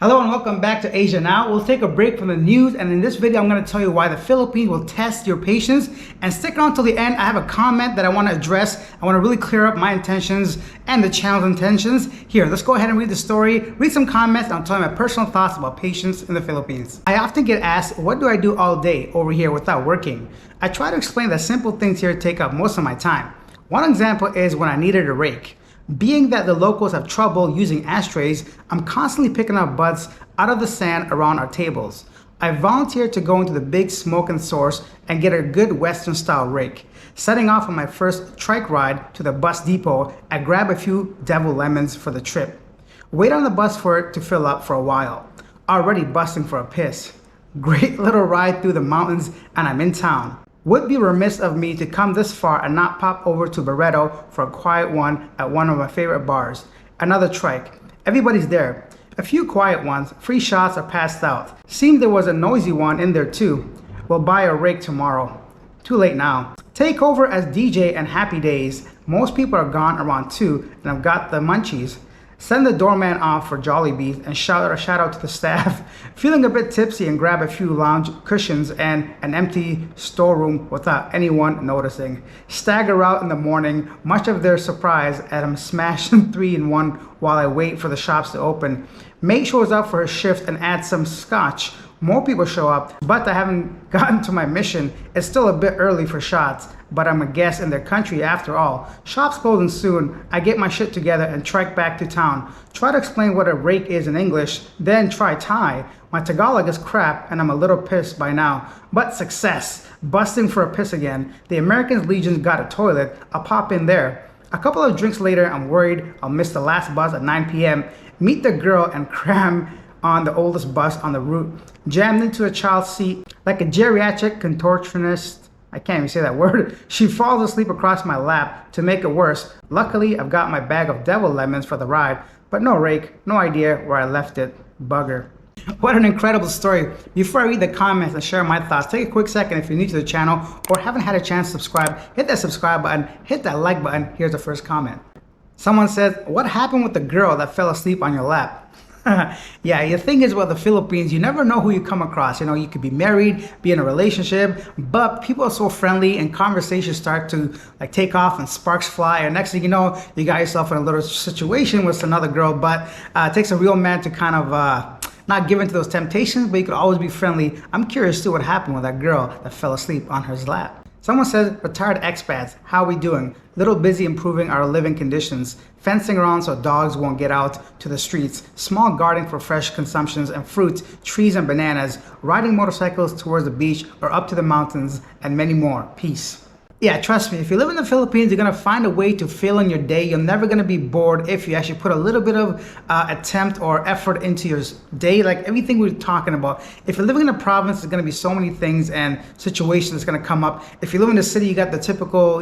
Hello and welcome back to Asia Now. We'll take a break from the news, and in this video I'm going to tell you why the Philippines will test your patience. And stick around till the end. I have a comment that I want to address. I want to really clear up my intentions and the channel's intentions. Here, let's go ahead and read the story, read some comments, and I'll tell you my personal thoughts about patience in the Philippines. I often get asked, what do I do all day over here without working? I try to explain that simple things here take up most of my time. One example is when I needed a rake. Being that the locals have trouble using ashtrays, I'm constantly picking up butts out of the sand around our tables. I volunteered to go into the big smoking source and get a good Western style rake. Setting off on my first trike ride to the bus depot, I grab a few devil lemons for the trip. Wait on the bus for it to fill up for a while. Already busting for a piss. Great little ride through the mountains and I'm in town. Would be remiss of me to come this far and not pop over to Barreto for a quiet one at one of my favorite bars. Another trike. Everybody's there. A few quiet ones. Free shots are passed out. Seemed there was a noisy one in there too. We'll buy a rake tomorrow. Too late now. Take over as DJ and happy days. Most people are gone around 2 and I've got the munchies. Send the doorman off for Jollibees and shout out to the staff. Feeling a bit tipsy and grab a few lounge cushions and an empty storeroom without anyone noticing. Stagger out in the morning, much of their surprise at I'm smashing 3 in 1 while I wait for the shops to open. Mate shows up for his shift and adds some scotch. More people show up, but I haven't gotten to my mission. It's still a bit early for shots, but I'm a guest in their country after all. Shops closing soon. I get my shit together and trek back to town. Try to explain what a rake is in English, then try Thai. My Tagalog is crap and I'm a little pissed by now. But success. Busting for a piss again. The American Legion's got a toilet. I'll pop in there. A couple of drinks later, I'm worried I'll miss the last bus at 9 p.m. Meet the girl and cram on the oldest bus on the route. Jammed into a child's seat like a geriatric contortionist. I can't even say that word. She falls asleep across my lap. To make it worse, luckily I've got my bag of devil lemons for the ride, but no rake, no idea where I left it. Bugger. What an incredible story. Before I read the comments and share my thoughts, take a quick second if you're new to the channel or haven't had a chance to subscribe, hit that subscribe button, hit that like button. Here's the first comment. Someone says, what happened with the girl that fell asleep on your lap? Yeah, the thing is about the Philippines, you never know who you come across. You know, you could be married, be in a relationship, but people are so friendly and conversations start to like take off and sparks fly. And next thing you know, you got yourself in a little situation with another girl. But it takes a real man to kind of not give in to those temptations, but you could always be friendly. I'm curious too what happened with that girl that fell asleep on her lap. Someone says, retired expats, how are we doing? Little busy improving our living conditions. Fencing around so dogs won't get out to the streets. Small garden for fresh consumptions and fruits, trees and bananas. Riding motorcycles towards the beach or up to the mountains and many more. Peace. Yeah, trust me, if you live in the Philippines, you're gonna find a way to fill in your day. You're never gonna be bored if you actually put a little bit of attempt or effort into your day, like everything we're talking about. If you're living in a province, there's gonna be so many things and situations that's gonna come up. If you live in the city, you got the typical,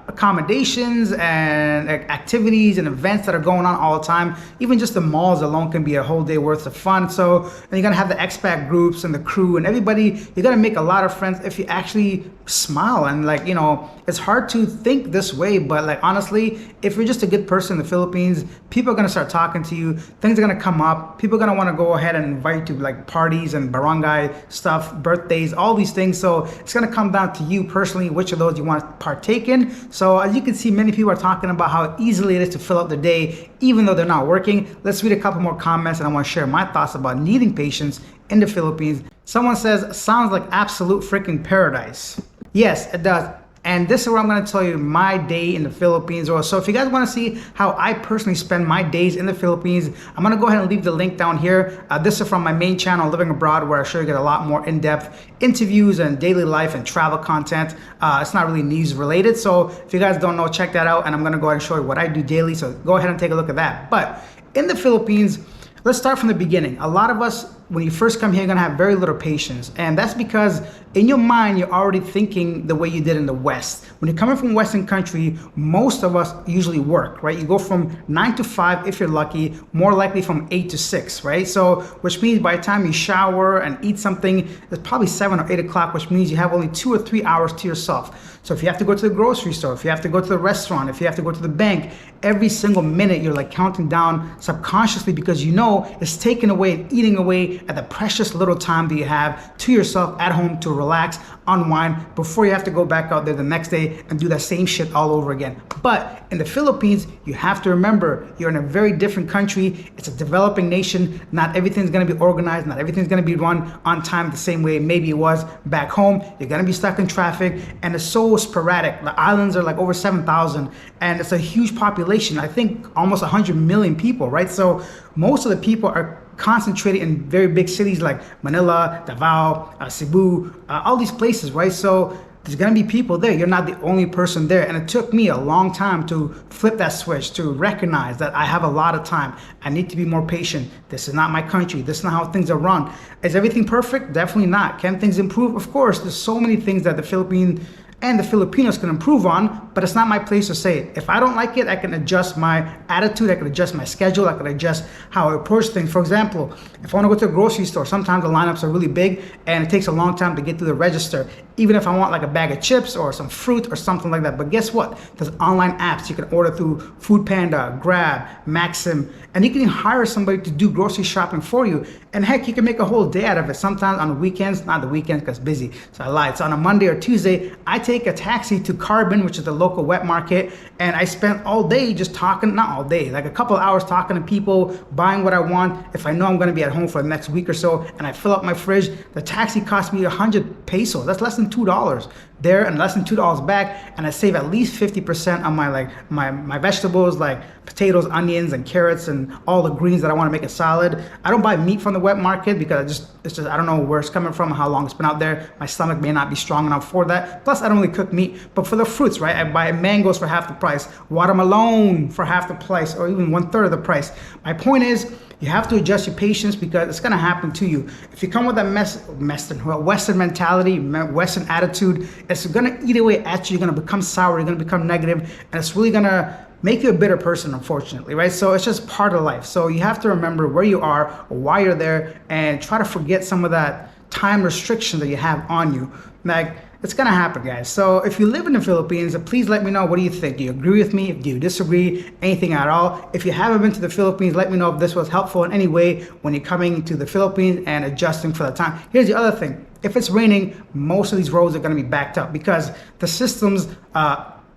accommodations and activities and events that are going on all the time. Even just the malls alone can be a whole day worth of fun. So, and you're gonna have the expat groups and the crew and everybody. You're gonna make a lot of friends if you actually smile and it's hard to think this way, but like honestly, if you're just a good person in the Philippines, people are gonna start talking to you, things are gonna come up, people are gonna wanna go ahead and invite you to like parties and barangay stuff, birthdays, all these things. So it's gonna come down to you personally, which of those you want to partake in. So as you can see, many people are talking about how easily it is to fill out the day, even though they're not working. Let's read a couple more comments and I wanna share my thoughts about needing patience in the Philippines. Someone says, sounds like absolute freaking paradise. Yes, it does. And this is where I'm going to tell you my day in the Philippines. So if you guys want to see how I personally spend my days in the Philippines, I'm going to go ahead and leave the link down here. This is from my main channel, Living Abroad, where I show you get a lot more in-depth interviews and daily life and travel content. It's not really news related. So if you guys don't know, check that out. And I'm going to go ahead and show you what I do daily. So go ahead and take a look at that. But in the Philippines, let's start from the beginning. A lot of us when you first come here, you're gonna have very little patience. And that's because in your mind, you're already thinking the way you did in the West. When you're coming from Western country, most of us usually work, right? You go from 9 to 5 if you're lucky, more likely from 8 to 6, right? So, which means by the time you shower and eat something, it's probably 7 or 8 o'clock, which means you have only 2 or 3 hours to yourself. So if you have to go to the grocery store, if you have to go to the restaurant, if you have to go to the bank, every single minute you're like counting down subconsciously because you know it's taking away and eating away at the precious little time that you have to yourself at home to relax, unwind, before you have to go back out there the next day and do that same shit all over again. But in the Philippines, you have to remember you're in a very different country. It's a developing nation. Not everything's gonna be organized. Not everything's gonna be run on time the same way maybe it was back home. You're gonna be stuck in traffic, and it's so sporadic. The islands are like over 7,000, and it's a huge population. I think almost 100 million people, right? So most of the people are concentrated in very big cities like Manila, Davao, Cebu, all these places, right? So there's gonna be people there. You're not the only person there. And it took me a long time to flip that switch, to recognize that I have a lot of time. I need to be more patient. This is not my country. This is not how things are run. Is everything perfect? Definitely not. Can things improve? Of course, there's so many things that the Philippines and the Filipinos can improve on, but it's not my place to say it. If I don't like it, I can adjust my attitude, I can adjust my schedule, I can adjust how I approach things. For example, if I want to go to a grocery store, sometimes the lineups are really big and it takes a long time to get through the register, even if I want like a bag of chips or some fruit or something like that. But guess what? There's online apps you can order through Food Panda, Grab, Maxim, and you can hire somebody to do grocery shopping for you. And heck, you can make a whole day out of it. Sometimes on the weekends, not the weekends because busy, so I lied. So on a Monday or Tuesday, I take a taxi to Carbon, which is the local wet market, and I spent all day just talking, not all day, like a couple of hours talking to people, buying what I want. If I know I'm gonna be at home for the next week or so, and I fill up my fridge, the taxi cost me 100 pesos. That's less than $2 there and less than $2 back, and I save at least 50% on my vegetables like potatoes, onions, and carrots, and all the greens that I want to make a salad. I don't buy meat from the wet market because I don't know where it's coming from, how long it's been out there. My stomach may not be strong enough for that. Plus, I don't really cook meat. But for the fruits, right, I buy mangoes for half the price, watermelon for half the price, or even 1/3 of the price. My point is, you have to adjust your patience because it's gonna happen to you. If you come with a Western mentality, Western attitude, it's gonna eat away at you. You're gonna become sour, you're gonna become negative, and it's really gonna make you a bitter person, unfortunately, right? So it's just part of life. So you have to remember where you are, why you're there, and try to forget some of that time restriction that you have on you. Like, it's gonna happen, guys. So if you live in the Philippines, please let me know, what do you think? Do you agree with me? Do you disagree? Anything at all? If you haven't been to the Philippines, let me know if this was helpful in any way when you're coming to the Philippines and adjusting for the time. Here's the other thing. If it's raining, most of these roads are gonna be backed up because the systems,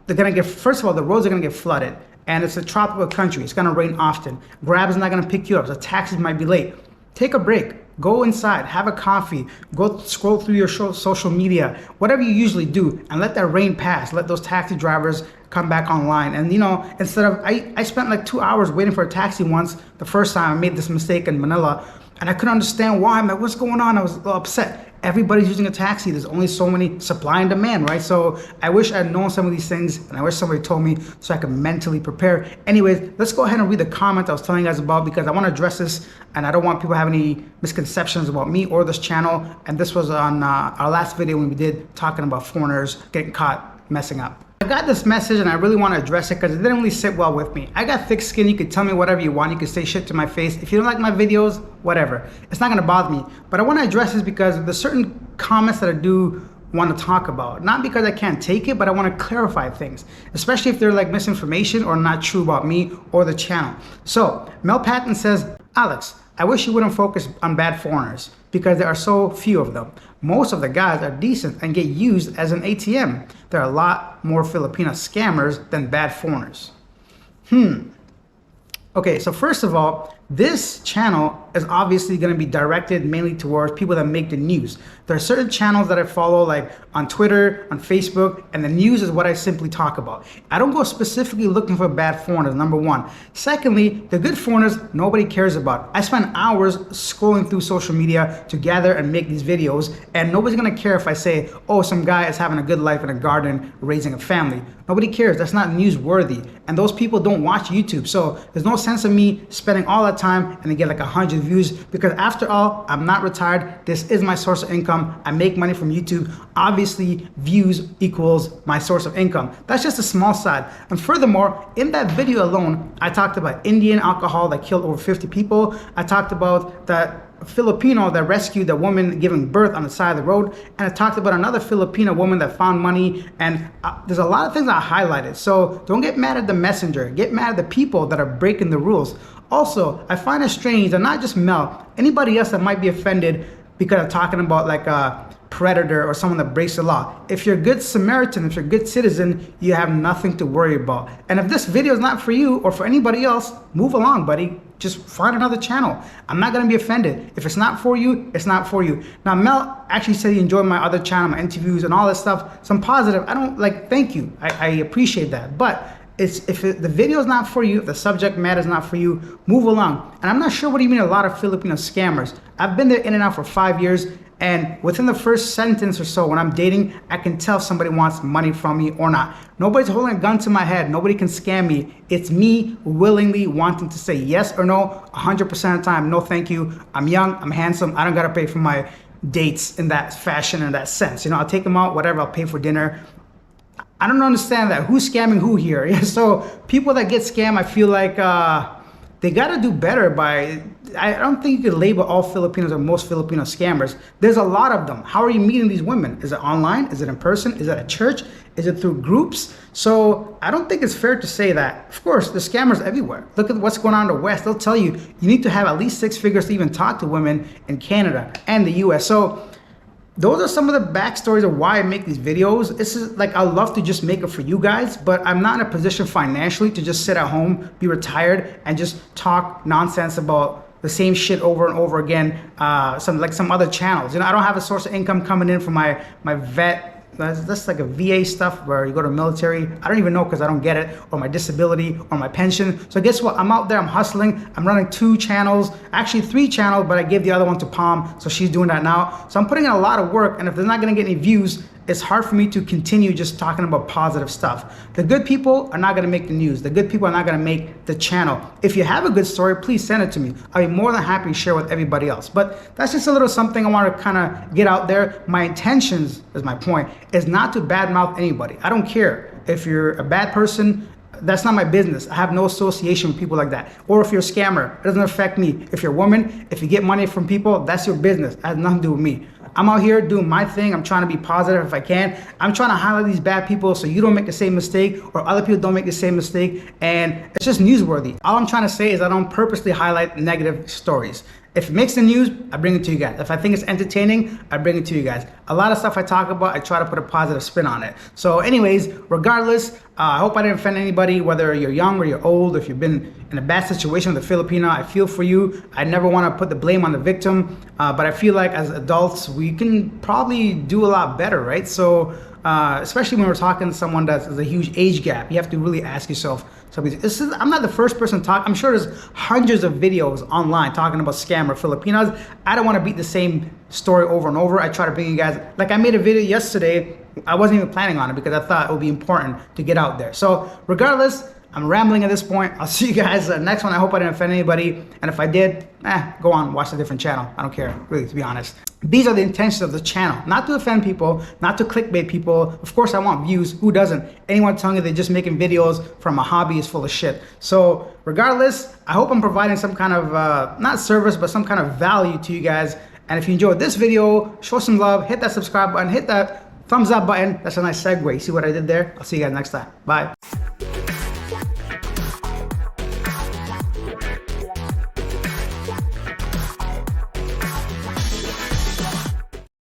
they're gonna get, first of all, the roads are gonna get flooded, and it's a tropical country. It's gonna rain often. Grab is not gonna pick you up, so taxis might be late. Take a break. Go inside, have a coffee, go scroll through your social media, whatever you usually do, and let that rain pass. Let those taxi drivers come back online. And you know, instead of, I spent like 2 hours waiting for a taxi once, the first time I made this mistake in Manila, and I couldn't understand why. I'm like, what's going on? I was a little upset. Everybody's using a taxi. There's only so many supply and demand, right? So I wish I had known some of these things, and I wish somebody told me so I could mentally prepare. Anyways, let's go ahead and read the comment I was telling you guys about because I want to address this, and I don't want people to have any misconceptions about me or this channel. And this was on our last video when we did talking about foreigners getting caught messing up. I got this message and I really want to address it because it didn't really sit well with me. I got thick skin. You can tell me whatever you want. You can say shit to my face. If you don't like my videos, whatever. It's not going to bother me. But I want to address this because there's certain comments that I do want to talk about. Not because I can't take it, but I want to clarify things, especially if they're like misinformation or not true about me or the channel. So Mel Patton says, Alex, I wish you wouldn't focus on bad foreigners because there are so few of them. Most of the guys are decent and get used as an ATM. There are a lot more Filipino scammers than bad foreigners. Okay, so first of all, this channel is obviously going to be directed mainly towards people that make the news. There are certain channels that I follow, like on Twitter, on Facebook, and the news is what I simply talk about. I don't go specifically looking for bad foreigners, number one. Secondly, the good foreigners, nobody cares about. I spend hours scrolling through social media to gather and make these videos, and nobody's going to care if I say, oh, some guy is having a good life in a garden, raising a family. Nobody cares. That's not newsworthy. And those people don't watch YouTube. So there's no sense of me spending all that time and they get like 100 views, because after all, I'm not retired. This is my source of income. I make money from YouTube. Obviously, views equals my source of income. That's just a small side. And furthermore, in that video alone, I talked about Indian alcohol that killed over 50 people. I talked about that Filipino that rescued the woman giving birth on the side of the road, and I talked about another Filipino woman that found money, and there's a lot of things I highlighted. So don't get mad at the messenger, get mad at the people that are breaking the rules. Also, I find it strange that not just Mel, anybody else that might be offended because I'm talking about like a predator or someone that breaks the law. If you're a good Samaritan, if you're a good citizen, you have nothing to worry about. And if this video is not for you or for anybody else, move along, buddy. Just find another channel. I'm not gonna be offended. If it's not for you, it's not for you. Now, Mel actually said he enjoyed my other channel, my interviews and all this stuff. Some positive, I don't like, thank you. I appreciate that. But the video is not for you, if the subject matter is not for you, move along. And I'm not sure what do you mean a lot of Filipino scammers. I've been there in and out for 5 years, and within the first sentence or so when I'm dating, I can tell if somebody wants money from me or not. Nobody's holding a gun to my head. Nobody can scam me. It's me willingly wanting to say yes or no 100% of the time. No, thank you. I'm young, I'm handsome, I don't gotta pay for my dates in that fashion, in that sense. You know, I'll take them out, whatever, I'll pay for dinner. I don't understand that. Who's scamming who here? So people that get scammed, I feel like they gotta do better by, I don't think you could label all Filipinos or most Filipino scammers. There's a lot of them. How are you meeting these women? Is it online? Is it in person? Is it at church? Is it through groups? So I don't think it's fair to say that. Of course, there's scammers everywhere. Look at what's going on in the West. They'll tell you, you need to have at least 6 figures to even talk to women in Canada and the US. So those are some of the backstories of why I make these videos. This is like, I love to just make it for you guys, but I'm not in a position financially to just sit at home, be retired, and just talk nonsense about the same shit over and over again. Some other channels. You know, I don't have a source of income coming in from my vet. That's like a VA stuff where you go to military. I don't even know because I don't get it, or my disability, or my pension. So guess what? I'm out there, I'm hustling. I'm running 2 channels, actually 3 channels, but I gave the other one to Palm, so she's doing that now. So I'm putting in a lot of work, and if they're not gonna get any views, it's hard for me to continue just talking about positive stuff. The good people are not gonna make the news. The good people are not gonna make the channel. If you have a good story, please send it to me. I'll be more than happy to share with everybody else. But that's just a little something I wanna kinda get out there. My intentions, is my point, is not to badmouth anybody. I don't care. If you're a bad person, that's not my business. I have no association with people like that. Or if you're a scammer, it doesn't affect me. If you're a woman, if you get money from people, that's your business. It has nothing to do with me. I'm out here doing my thing. I'm trying to be positive if I can. I'm trying to highlight these bad people so you don't make the same mistake, or other people don't make the same mistake. And it's just newsworthy. All I'm trying to say is I don't purposely highlight negative stories. If it makes the news, I bring it to you guys. If I think it's entertaining, I bring it to you guys. A lot of stuff I talk about, I try to put a positive spin on it. So anyways, regardless, I hope I didn't offend anybody, whether you're young or you're old, if you've been in a bad situation with a Filipino, I feel for you. I never want to put the blame on the victim, but I feel like as adults, we can probably do a lot better, right? So especially when we're talking to someone that's a huge age gap, you have to really ask yourself, I'm not the first person to talk. I'm sure there's hundreds of videos online talking about scammer Filipinos. I don't want to beat the same story over and over. I try to bring you guys, like I made a video yesterday. I wasn't even planning on it because I thought it would be important to get out there. So regardless, I'm rambling at this point. I'll see you guys next one. I hope I didn't offend anybody. And if I did, go on, watch a different channel. I don't care, really, to be honest. These are the intentions of the channel. Not to offend people, not to clickbait people. Of course, I want views. Who doesn't? Anyone telling you they're just making videos from a hobby is full of shit. So regardless, I hope I'm providing some kind of, not service, but some kind of value to you guys. And if you enjoyed this video, show some love, hit that subscribe button, hit that thumbs up button. That's a nice segue. See what I did there? I'll see you guys next time. Bye.